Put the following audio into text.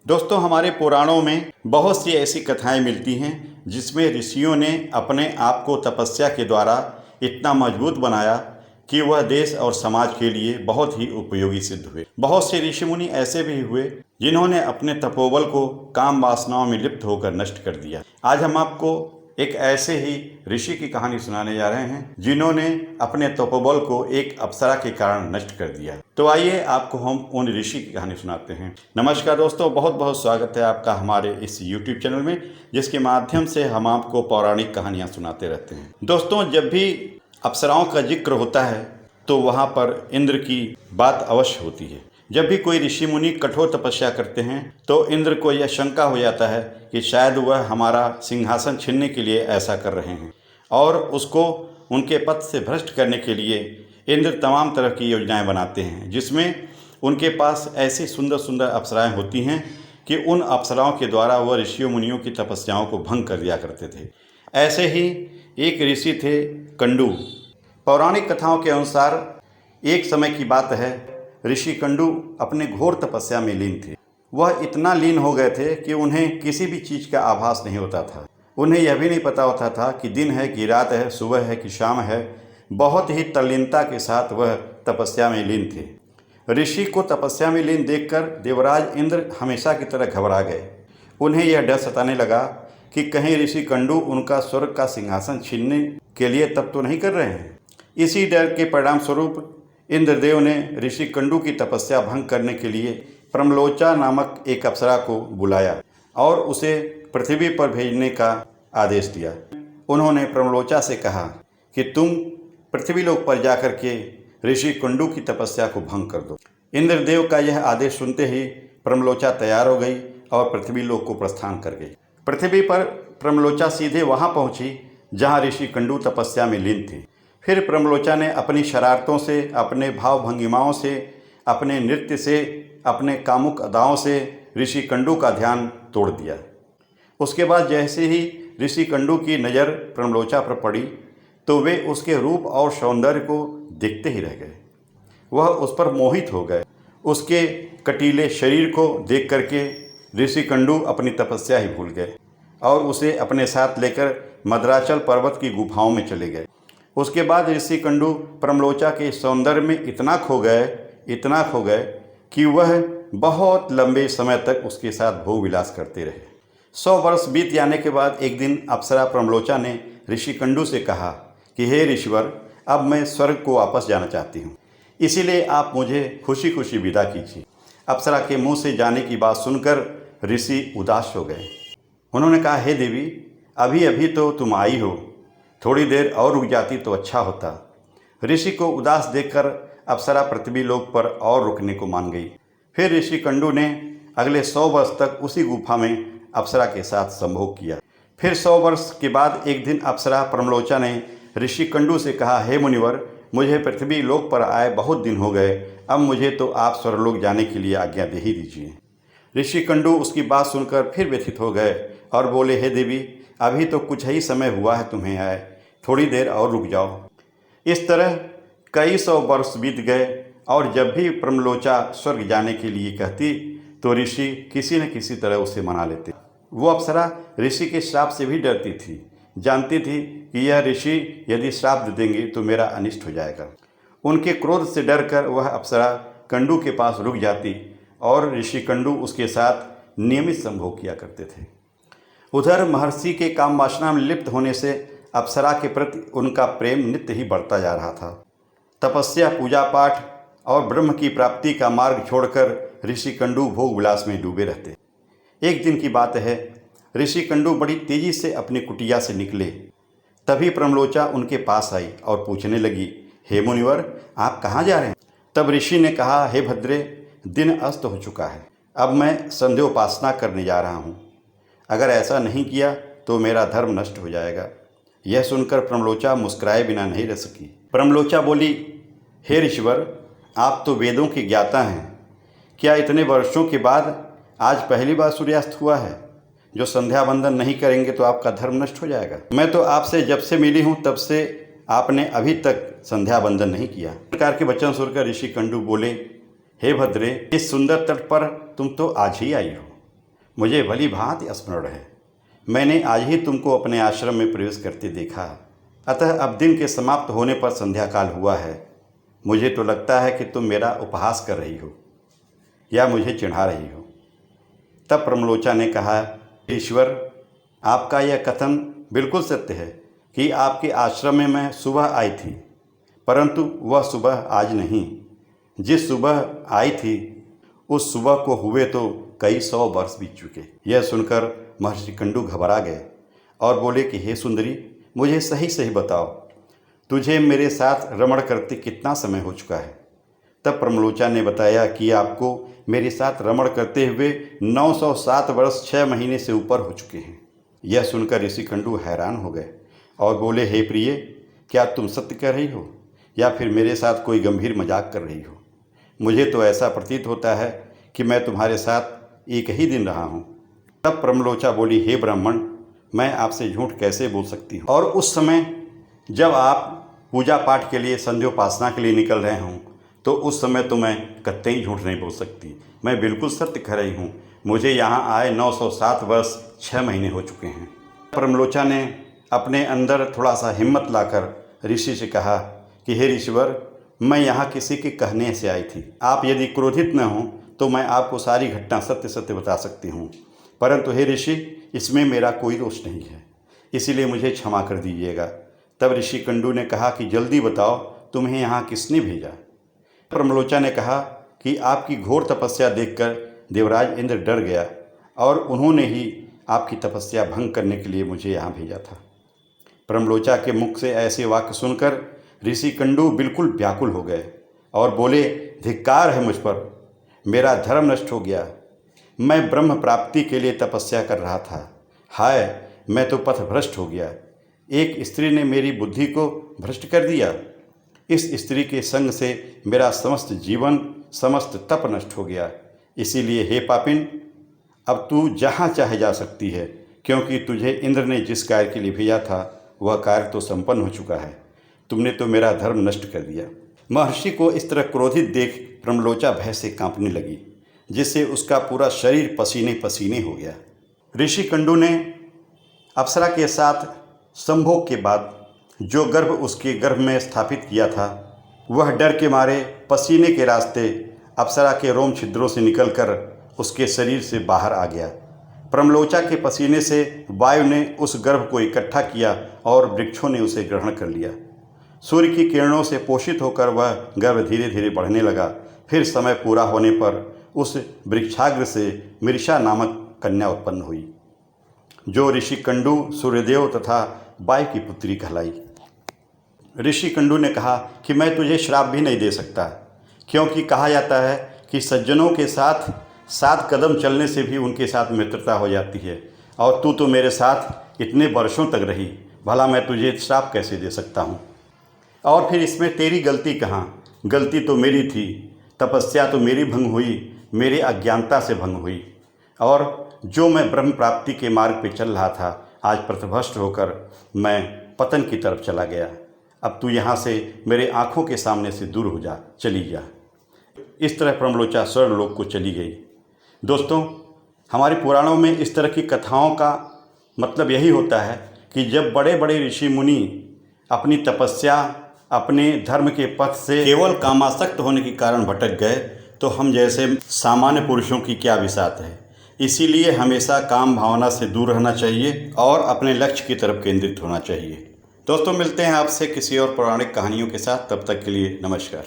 दोस्तों, हमारे पुराणों में बहुत सी ऐसी कथाएं मिलती हैं जिसमें ऋषियों ने अपने आप को तपस्या के द्वारा इतना मजबूत बनाया कि वह देश और समाज के लिए बहुत ही उपयोगी सिद्ध हुए। बहुत से ऋषि मुनि ऐसे भी हुए जिन्होंने अपने तपोबल को काम वासनाओं में लिप्त होकर नष्ट कर दिया। आज हम आपको एक ऐसे ही ऋषि की कहानी सुनाने जा रहे हैं जिन्होंने अपने तपोबल को एक अप्सरा के कारण नष्ट कर दिया। तो आइए आपको हम उन ऋषि की कहानी सुनाते हैं। नमस्कार दोस्तों, बहुत बहुत स्वागत है आपका हमारे इस YouTube चैनल में, जिसके माध्यम से हम आपको पौराणिक कहानियां सुनाते रहते हैं। दोस्तों, जब भी अप्सराओं का जिक्र होता है तो वहाँ पर इंद्र की बात अवश्य होती है। जब भी कोई ऋषि मुनि कठोर तपस्या करते हैं तो इंद्र को यह शंका हो जाता है कि शायद वह हमारा सिंहासन छीनने के लिए ऐसा कर रहे हैं, और उसको उनके पद से भ्रष्ट करने के लिए इंद्र तमाम तरह की योजनाएं बनाते हैं, जिसमें उनके पास ऐसी सुंदर सुंदर अप्सराएं होती हैं कि उन अप्सराओं के द्वारा वह ऋषियों मुनियों की तपस्याओं को भंग कर दिया करते थे। ऐसे ही एक ऋषि थे कंडू। पौराणिक कथाओं के अनुसार एक समय की बात है, ऋषि कंडू अपने घोर तपस्या में लीन थे। वह इतना लीन हो गए थे कि उन्हें किसी भी चीज़ का आभास नहीं होता था। उन्हें यह भी नहीं पता होता था कि दिन है कि रात है, सुबह है कि शाम है। बहुत ही तल्लीनता के साथ वह तपस्या में लीन थे। ऋषि को तपस्या में लीन देखकर देवराज इंद्र हमेशा की तरह घबरा गए। उन्हें यह डर सताने लगा कि कहीं ऋषि कंडू उनका स्वर्ग का सिंहासन छीनने के लिए तप तो नहीं कर रहे हैं। इसी डर के परिणाम स्वरूप इंद्रदेव ने ऋषि कंडू की तपस्या भंग करने के लिए प्रमलोचा नामक एक अप्सरा को बुलाया और उसे पृथ्वी पर भेजने का आदेश दिया। उन्होंने प्रमलोचा से कहा कि तुम पृथ्वीलोक पर जाकर के ऋषि कंडू की तपस्या को भंग कर दो। इंद्रदेव का यह आदेश सुनते ही प्रमलोचा तैयार हो गई और पृथ्वीलोक को प्रस्थान कर गई। पृथ्वी पर प्रमलोचा सीधे वहाँ पहुँची जहाँ ऋषि कंडू तपस्या में लीन थे। फिर प्रमलोचा ने अपनी शरारतों से, अपने भाव भंगिमाओं से, अपने नृत्य से, अपने कामुक अदाओं से ऋषि कंडू का ध्यान तोड़ दिया। उसके बाद जैसे ही ऋषि कंडू की नज़र प्रमलोचा पर पड़ी तो वे उसके रूप और सौंदर्य को देखते ही रह गए। वह उस पर मोहित हो गए। उसके कटीले शरीर को देख करके ऋषि कंडू अपनी तपस्या ही भूल गए और उसे अपने साथ लेकर मद्राचल पर्वत की गुफाओं में चले गए। उसके बाद ऋषि कंडू प्रमलोचा के सौंदर्य में इतना खो गए कि वह बहुत लंबे समय तक उसके साथ भोग विलास करते रहे। 100 वर्ष बीत जाने के बाद एक दिन अप्सरा प्रमलोचा ने ऋषि कंडू से कहा कि हे ऋषिवर, अब मैं स्वर्ग को वापस जाना चाहती हूँ, इसीलिए आप मुझे खुशी खुशी विदा कीजिए। अप्सरा के मुँह से जाने की बात सुनकर ऋषि उदास हो गए। उन्होंने कहा, हे देवी, अभी अभी तो तुम आई हो, थोड़ी देर और रुक जाती तो अच्छा होता। ऋषि को उदास देखकर अप्सरा पृथ्वी लोक पर और रुकने को मान गई। फिर ऋषि कंडू ने अगले 100 वर्ष तक उसी गुफा में अप्सरा के साथ संभोग किया। फिर 100 वर्ष के बाद एक दिन अप्सरा प्रमलोचा ने ऋषि कंडू से कहा, हे मुनिवर, मुझे पृथ्वी लोक पर आए बहुत दिन हो गए, अब मुझे तो आप स्वर्गलोक जाने के लिए आज्ञा दे ही दीजिए। ऋषि कंडू उसकी बात सुनकर फिर व्यथित हो गए और बोले, हे देवी, अभी तो कुछ ही समय हुआ है तुम्हें आए, थोड़ी देर और रुक जाओ। इस तरह कई 100 वर्ष बीत गए और जब भी प्रमलोचा स्वर्ग जाने के लिए कहती तो ऋषि किसी न किसी तरह उसे मना लेते। वो अप्सरा ऋषि के श्राप से भी डरती थी, जानती थी कि यह ऋषि यदि श्राप दे देंगे तो मेरा अनिष्ट हो जाएगा। उनके क्रोध से डरकर वह अप्सरा कंडू के पास रुक जाती और ऋषि कंडू उसके साथ नियमित संभोग किया करते थे। उधर महर्षि के काम वासना में लिप्त होने से अप्सरा के प्रति उनका प्रेम नित्य ही बढ़ता जा रहा था। तपस्या, पूजा पाठ और ब्रह्म की प्राप्ति का मार्ग छोड़कर ऋषि कंडू भोग विलास में डूबे रहते। एक दिन की बात है, ऋषि कंडू बड़ी तेजी से अपनी कुटिया से निकले। तभी प्रमलोचा उनके पास आई और पूछने लगी, हे मुनिवर, आप कहाँ जा रहे हैं? तब ऋषि ने कहा, हे भद्रे, दिन अस्त हो चुका है, अब मैं संध्योपासना करने जा रहा हूँ। अगर ऐसा नहीं किया तो मेरा धर्म नष्ट हो जाएगा। यह सुनकर प्रमलोचा मुस्कुराए बिना नहीं रह सकी। प्रमलोचा बोली, हे ऋषिवर, आप तो वेदों के ज्ञाता हैं, क्या इतने वर्षों के बाद आज पहली बार सूर्यास्त हुआ है? जो संध्या वंदन नहीं करेंगे तो आपका धर्म नष्ट हो जाएगा। मैं तो आपसे जब से मिली हूँ तब से आपने अभी तक संध्या वंदन नहीं किया। प्रकार के वचन सुनकर ऋषि कंडू बोले, हे भद्रे, इस सुंदर तट पर तुम तो आज ही आई हो, मुझे भली भांति स्मरण है। मैंने आज ही तुमको अपने आश्रम में प्रवेश करते देखा। अतः अब दिन के समाप्त होने पर संध्या काल हुआ है। मुझे तो लगता है कि तुम मेरा उपहास कर रही हो या मुझे चिढ़ा रही हो। तब प्रमलोचा ने कहा, ईश्वर, आपका यह कथन बिल्कुल सत्य है कि आपके आश्रम में मैं सुबह आई थी, परंतु वह सुबह आज नहीं। जिस सुबह आई थी उस सुबह को हुए तो कई 100 वर्ष बीत चुके। यह सुनकर महर्षि कंडू घबरा गए और बोले कि हे सुंदरी, मुझे सही सही बताओ, तुझे मेरे साथ रमण करते कितना समय हो चुका है। तब प्रमलोचा ने बताया कि आपको मेरे साथ रमण करते हुए 907 वर्ष 6 महीने से ऊपर हो चुके हैं। यह सुनकर ऋषि कंडू हैरान हो गए और बोले, हे प्रिय, क्या तुम सत्य कह रही हो या फिर मेरे साथ कोई गंभीर मजाक कर रही हो? मुझे तो ऐसा प्रतीत होता है कि मैं तुम्हारे साथ एक ही दिन रहा हूँ। तब प्रमलोचा बोली, हे ब्राह्मण, मैं आपसे झूठ कैसे बोल सकती हूँ? और उस समय जब आप पूजा पाठ के लिए, संध्योपासना के लिए निकल रहे हों, तो उस समय तो मैं कतई झूठ नहीं बोल सकती। मैं बिल्कुल सत्य कह रही हूँ। मुझे यहाँ आए 907 वर्ष 6 महीने हो चुके हैं। प्रमलोचा ने अपने अंदर थोड़ा सा हिम्मत लाकर ऋषि से कहा कि हे ऋषिवर, मैं यहाँ किसी के कहने से आई थी। आप यदि क्रोधित न हों तो मैं आपको सारी घटना सत्य सत्य बता सकती हूँ, परंतु हे ऋषि, इसमें मेरा कोई दोष नहीं है, इसीलिए मुझे क्षमा कर दीजिएगा। तब ऋषि कंडू ने कहा कि जल्दी बताओ, तुम्हें यहाँ किसने भेजा? प्रमलोचा ने कहा कि आपकी घोर तपस्या देखकर देवराज इंद्र डर गया और उन्होंने ही आपकी तपस्या भंग करने के लिए मुझे यहाँ भेजा था। प्रमलोचा के मुख से ऐसे वाक्य सुनकर ऋषि कंडू बिल्कुल व्याकुल हो गए और बोले, धिक्कार है मुझ पर, मेरा धर्म नष्ट हो गया। मैं ब्रह्म प्राप्ति के लिए तपस्या कर रहा था। हाय, मैं तो पथ भ्रष्ट हो गया। एक स्त्री ने मेरी बुद्धि को भ्रष्ट कर दिया। इस स्त्री के संग से मेरा समस्त जीवन, समस्त तप नष्ट हो गया। इसीलिए हे पापिन, अब तू जहाँ चाहे जा सकती है, क्योंकि तुझे इंद्र ने जिस कार्य के लिए भेजा था वह कार्य तो संपन्न हो चुका है। तुमने तो मेरा धर्म नष्ट कर दिया। महर्षि को इस तरह क्रोधित देख प्रमलोचा भय से कांपने लगी, जिससे उसका पूरा शरीर पसीने पसीने हो गया। ऋषि कंडू ने अप्सरा के साथ संभोग के बाद जो गर्भ उसके गर्भ में स्थापित किया था, वह डर के मारे पसीने के रास्ते अप्सरा के रोम छिद्रों से निकलकर उसके शरीर से बाहर आ गया। प्रमलोचा के पसीने से वायु ने उस गर्भ को इकट्ठा किया और वृक्षों ने उसे ग्रहण कर लिया। सूर्य की किरणों से पोषित होकर वह गर्भ धीरे धीरे बढ़ने लगा। फिर समय पूरा होने पर उस वृक्षाग्र से मृषा नामक कन्या उत्पन्न हुई, जो ऋषि कंडू, सूर्यदेव तथा वायु की पुत्री कहलाई। ऋषि कंडू ने कहा कि मैं तुझे श्राप भी नहीं दे सकता, क्योंकि कहा जाता है कि सज्जनों के साथ 7 कदम चलने से भी उनके साथ मित्रता हो जाती है, और तू तो मेरे साथ इतने वर्षों तक रही, भला मैं तुझे श्राप कैसे दे सकता हूँ? और फिर इसमें तेरी गलती कहाँ? गलती तो मेरी थी, तपस्या तो मेरी भंग हुई, मेरी अज्ञानता से भंग हुई, और जो मैं ब्रह्म प्राप्ति के मार्ग पर चल रहा था, आज पथभ्रष्ट होकर मैं पतन की तरफ चला गया। अब तू यहाँ से मेरे आँखों के सामने से दूर हो जा, चली जा। इस तरह प्रमलोचा स्वर्गलोक को चली गई। दोस्तों, हमारे पुराणों में इस तरह की कथाओं का मतलब यही होता है कि जब बड़े बड़े ऋषि मुनि अपनी तपस्या, अपने धर्म के पथ से केवल कामासक्त होने के कारण भटक गए, तो हम जैसे सामान्य पुरुषों की क्या विसात है। इसीलिए हमेशा काम भावना से दूर रहना चाहिए और अपने लक्ष्य की तरफ केंद्रित होना चाहिए। दोस्तों, मिलते हैं आपसे किसी और पौराणिक कहानियों के साथ। तब तक के लिए नमस्कार।